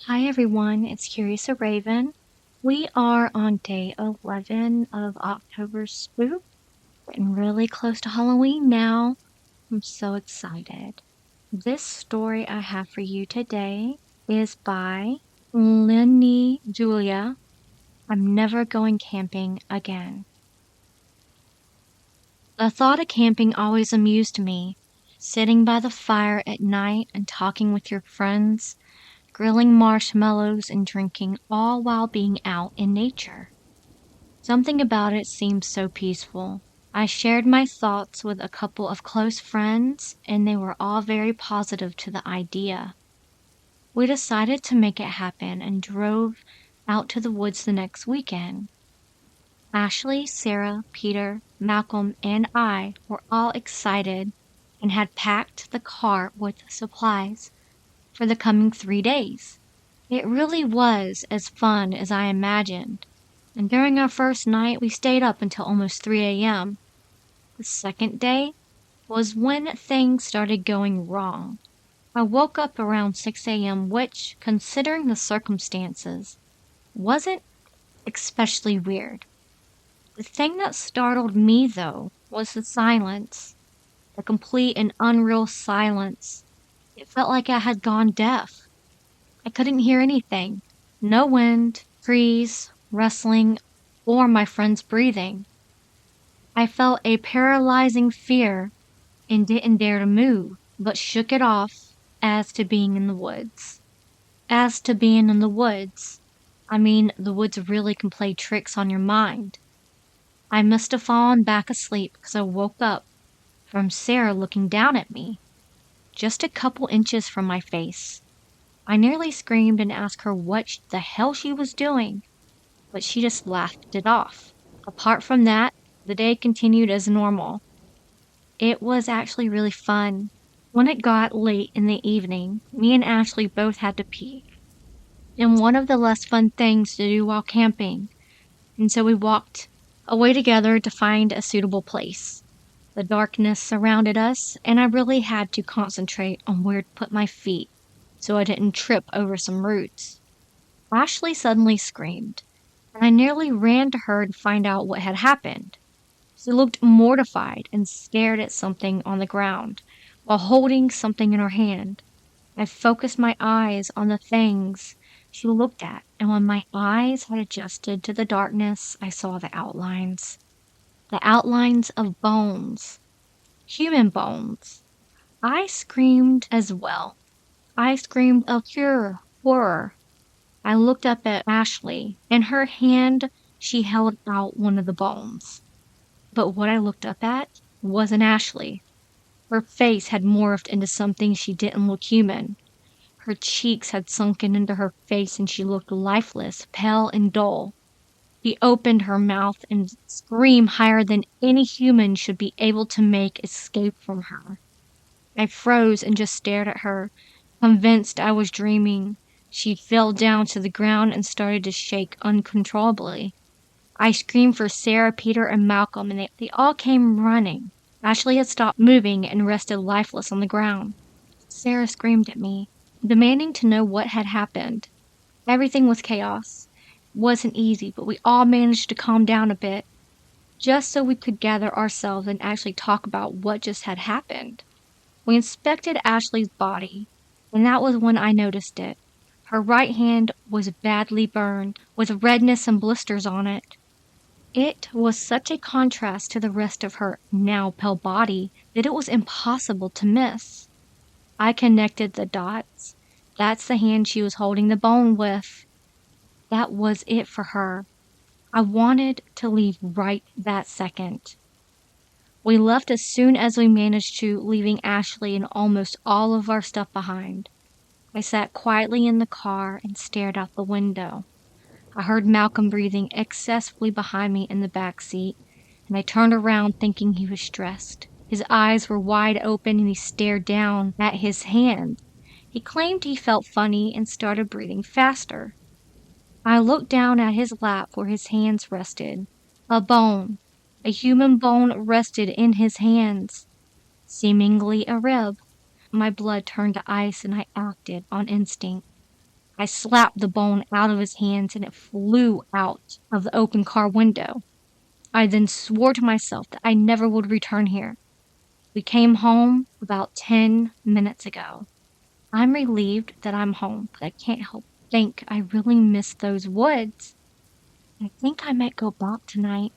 Hi everyone, it's C.Raven. We are on day 11 of Octoberspook. Getting really close to Halloween now. I'm so excited. This story I have for you today is by linneajulia. I'm never going camping again. The thought of camping always amused me. Sitting by the fire at night and talking with your friends, grilling marshmallows and drinking, all while being out in nature. Something about it seemed so peaceful. I shared my thoughts with a couple of close friends, and they were all very positive to the idea. We decided to make it happen and drove out to the woods the next weekend. Ashley, Sarah, Peter, Malcolm, and I were all excited and had packed the car with supplies for the coming 3 days. It really was as fun as I imagined, and during our first night we stayed up until almost 3 a.m. The second day was when things started going wrong. I woke up around 6 a.m., which, considering the circumstances, wasn't especially weird. The thing that startled me, though, was the silence. The complete and unreal silence. It felt like I had gone deaf. I couldn't hear anything. No wind, trees, rustling, or my friends breathing. I felt a paralyzing fear and didn't dare to move, but shook it off as to being in the woods. As to being in the woods, the woods really can play tricks on your mind. I must have fallen back asleep because I woke up from Sarah looking down at me, just a couple inches from my face. I nearly screamed and asked her what the hell she was doing, but she just laughed it off. Apart from that, the day continued as normal. It was actually really fun. When it got late in the evening, me and Ashley both had to pee. And one of the less fun things to do while camping. And so we walked away together to find a suitable place. The darkness surrounded us, and I really had to concentrate on where to put my feet so I didn't trip over some roots. Ashley suddenly screamed, and I nearly ran to her to find out what had happened. She looked mortified and stared at something on the ground while holding something in her hand. I focused my eyes on the things she looked at, and when my eyes had adjusted to the darkness, I saw the outlines. The outlines of bones. Human bones. I screamed as well. I screamed of pure horror. I looked up at Ashley. In her hand, she held out one of the bones. But what I looked up at wasn't Ashley. Her face had morphed into something she didn't look human. Her cheeks had sunken into her face and she looked lifeless, pale and dull. She opened her mouth and screamed higher than any human should be able to make escape from her. I froze and just stared at her, convinced I was dreaming. She fell down to the ground and started to shake uncontrollably. I screamed for Sarah, Peter, and Malcolm, and they all came running. Ashley had stopped moving and rested lifeless on the ground. Sarah screamed at me, demanding to know what had happened. Everything was chaos. It wasn't easy, but we all managed to calm down a bit, just so we could gather ourselves and actually talk about what just had happened. We inspected Ashley's body, and that was when I noticed it. Her right hand was badly burned, with redness and blisters on it. It was such a contrast to the rest of her now pale body that it was impossible to miss. I connected the dots. That's the hand she was holding the bone with. That was it for her. I wanted to leave right that second. We left as soon as we managed to, leaving Ashley and almost all of our stuff behind. I sat quietly in the car and stared out the window. I heard Malcolm breathing excessively behind me in the back seat, and I turned around thinking he was stressed. His eyes were wide open and he stared down at his hand. He claimed he felt funny and started breathing faster. I looked down at his lap where his hands rested. A bone, a human bone rested in his hands, seemingly a rib. My blood turned to ice and I acted on instinct. I slapped the bone out of his hands and it flew out of the open car window. I then swore to myself that I never would return here. We came home about 10 minutes ago. I'm relieved that I'm home, but I can't help but think I really miss those woods. I think I might go back tonight.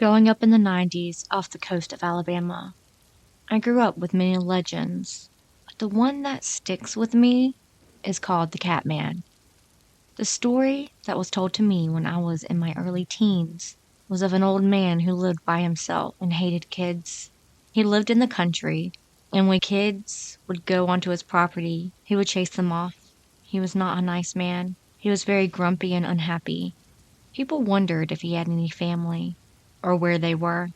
Growing up in the 90s off the coast of Alabama, I grew up with many legends, but the one that sticks with me is called the Catman. The story that was told to me when I was in my early teens was of an old man who lived by himself and hated kids. He lived in the country, and when kids would go onto his property, he would chase them off. He was not a nice man. He was very grumpy and unhappy. People wondered if he had any family or where they were.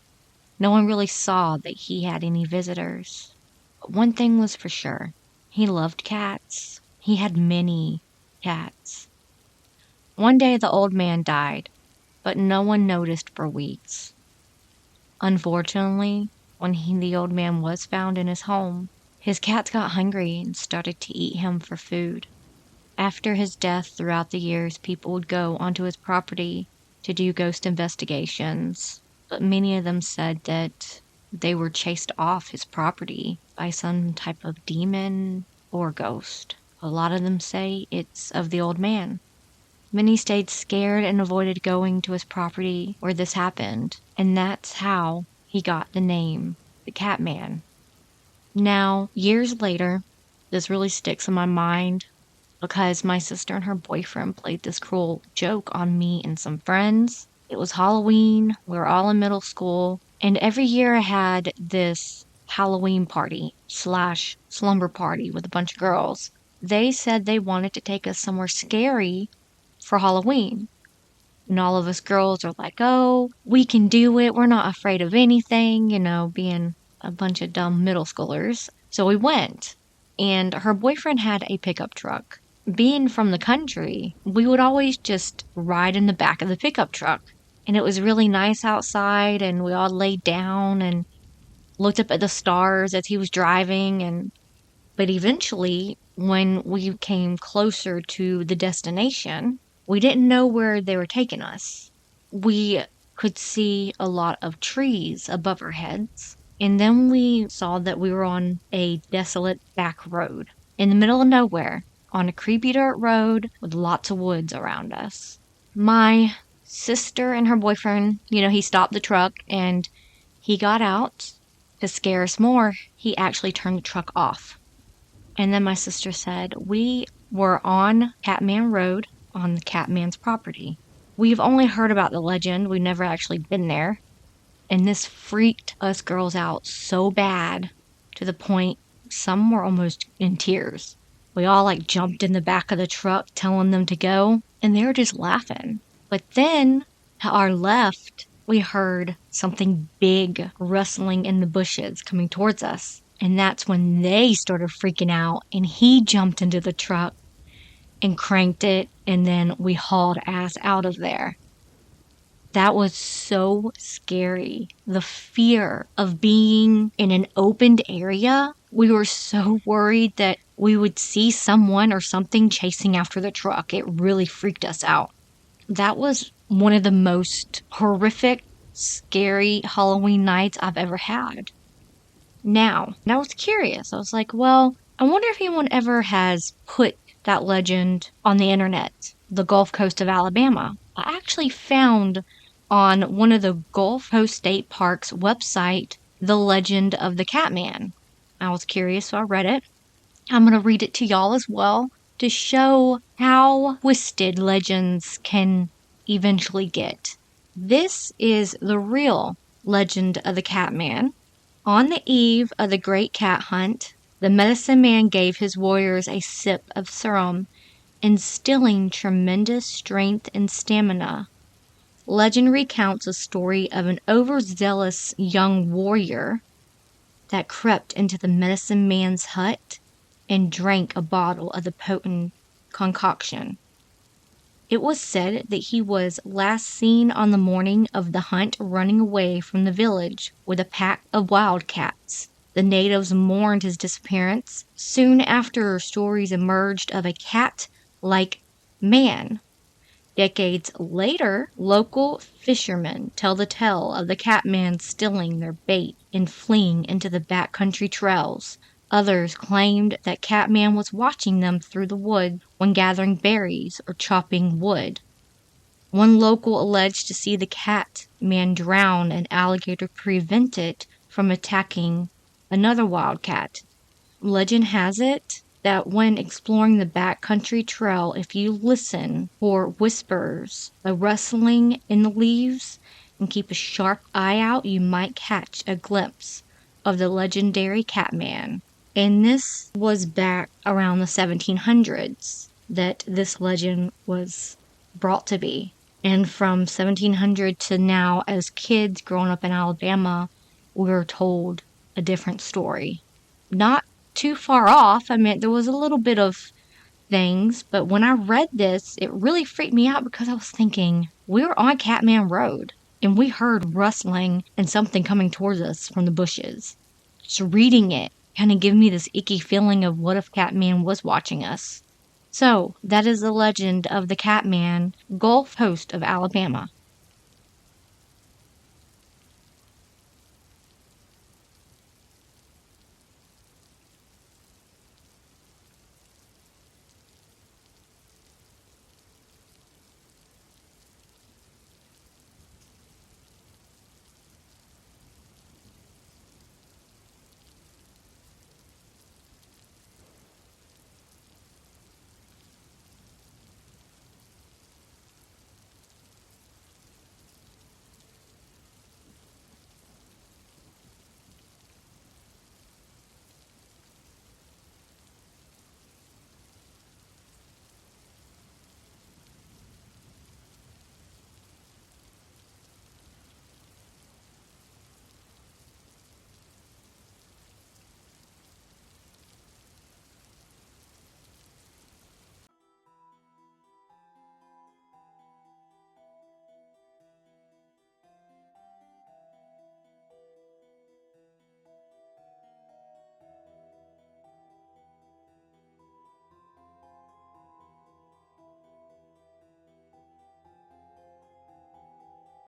No one really saw that he had any visitors. But one thing was for sure. He loved cats. He had many cats. One day the old man died, but no one noticed for weeks. Unfortunately, when the old man was found in his home, his cats got hungry and started to eat him for food. After his death, throughout the years, people would go onto his property to do ghost investigations, but many of them said that they were chased off his property by some type of demon or ghost. A lot of them say it's of the old man. Many stayed scared and avoided going to his property where this happened, and that's how he got the name, the Catman. Now, years later, this really sticks in my mind because my sister and her boyfriend played this cruel joke on me and some friends. It was Halloween, we were all in middle school, and every year I had this Halloween party / slumber party with a bunch of girls. They said they wanted to take us somewhere scary for Halloween. And all of us girls are like, oh, we can do it. We're not afraid of anything, being a bunch of dumb middle schoolers. So we went, and her boyfriend had a pickup truck. Being from the country, we would always just ride in the back of the pickup truck. And it was really nice outside, and we all laid down and looked up at the stars as he was driving. But eventually, when we came closer to the destination, we didn't know where they were taking us. We could see a lot of trees above our heads, and then we saw that we were on a desolate back road in the middle of nowhere, on a creepy dirt road with lots of woods around us. My sister and her boyfriend, he stopped the truck and he got out. To scare us more, he actually turned the truck off. And then my sister said, we were on Catman Road on the Catman's property. We've only heard about the legend. We've never actually been there. And this freaked us girls out so bad to the point some were almost in tears. We all jumped in the back of the truck telling them to go, and they were just laughing. But then to our left, we heard something big rustling in the bushes coming towards us. And that's when they started freaking out, and he jumped into the truck and cranked it, and then we hauled ass out of there. That was so scary. The fear of being in an opened area. We were so worried that we would see someone or something chasing after the truck. It really freaked us out. That was one of the most horrific, scary Halloween nights I've ever had. Now, I was curious. I was like, well, I wonder if anyone ever has put that legend on the internet, the Gulf Coast of Alabama. I actually found on one of the Gulf Coast State Park's website, the legend of the Catman. I was curious, so I read it. I'm going to read it to y'all as well to show how twisted legends can eventually get. This is the real legend of the Catman. On the eve of the great cat hunt, the medicine man gave his warriors a sip of serum, instilling tremendous strength and stamina. Legend recounts a story of an overzealous young warrior that crept into the medicine man's hut and drank a bottle of the potent concoction. It was said that he was last seen on the morning of the hunt running away from the village with a pack of wildcats. The natives mourned his disappearance. Soon after, stories emerged of a cat-like man. Decades later, local fishermen tell the tale of the catman stealing their bait and fleeing into the backcountry trails. Others claimed that Catman was watching them through the wood when gathering berries or chopping wood. One local alleged to see the Catman drown an alligator to prevent it from attacking another wildcat. Legend has it that when exploring the backcountry trail, if you listen for whispers, a rustling in the leaves, and keep a sharp eye out, you might catch a glimpse of the legendary Catman. And this was back around the 1700s that this legend was brought to be. And from 1700 to now, as kids growing up in Alabama, we're told a different story. Not too far off. I mean, there was a little bit of things, but when I read this, it really freaked me out because I was thinking, we were on Catman Road, and we heard rustling and something coming towards us from the bushes. Just reading it kind of gave me this icky feeling of what if Catman was watching us. So, that is the legend of the Catman, Gulf Coast of Alabama.